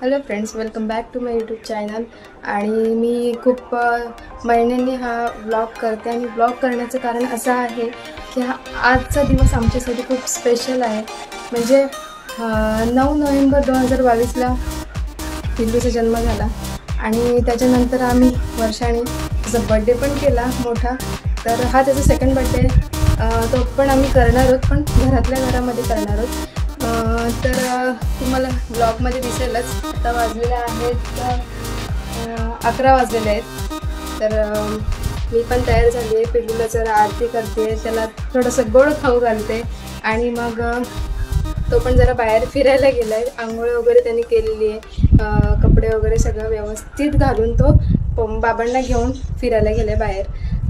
Hello friends, welcome back to my YouTube channel. आणि मी खूप महिन्यांनी हा व्लॉग करते आणि व्लॉग करण्याचं कारण असं आहे की आजचा दिवस आमच्यासाठी खूप स्पेशल आहे. म्हणजे 9 नोव्हेंबर 2022ला पिल्लूचा जन्म झाला आणि त्याच्यानंतर आम्ही वर्षाने त्याचा बड्डे पण केला मोठा. तर हा त्याचा सेकंड बड्डे, तो पण आम्ही करणार आहोत, पण घरातल्या घरामध्ये करणार आहोत. तर तुम्हाला ब्लॉगमध्ये दिसेलच. आता वाजलेले आहेत 11 वाजलेले आहेत. तर मी पण तयार झाली आहे. पिल्लूला जरा आरती करते, त्याला थोडंसं गोड खाऊ घालते आणि मग तो पण जरा बाहेर फिरायला गेला आहे. आंघोळ वगैरे त्यांनी केलेली आहे, कपडे वगैरे सगळं व्यवस्थित घालून तो बाबांना घेऊन फिरायला गेला आहे बाहेर.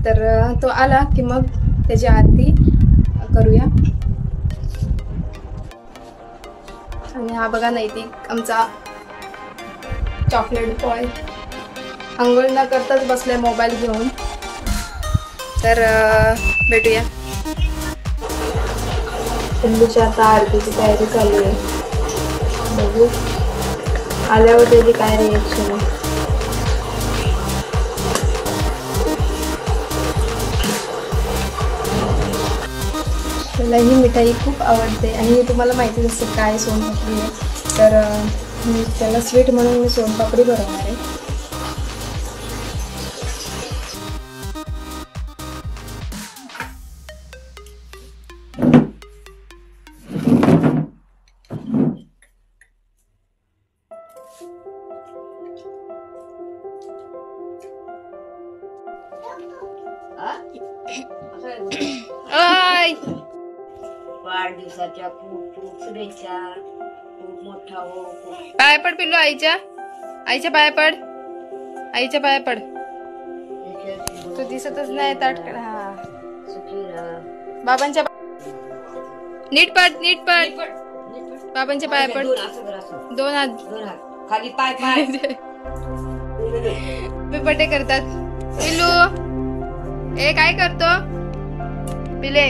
तर तो आला की मग त्याची आरती करूया. आणि हा बघा नैतिक, आमचा चॉकलेट बॉय, आंघोळ न करताच बसलाय मोबाईल घेऊन. तर भेटूया. पिल्लूची आता आरतीची तयारी चालू आहे. बघू आल्यावर त्याची काय रिएक्शन आहे. त्याला ही मिठाई खूप आवडते आणि तुम्हाला माहितीच असेल काय सोनपापडी आहे. तर त्याला स्वीट म्हणून मी सोनपापडी बनवणार आहे. वाढदिवसाच्या खूप खूप शुभेच्छा. खूप मोठा हो. पाय पड पिल्लू, आईच्या पाय पड, आईच्या पाय पड. तू दिसतच नाही ताटकड. हा, बाबांच्या नीट पड बाबांच्या पाय पड. दोन हात खाली पाय पाय. बर्थडे करतात. पिल्लू काय करतो पिले?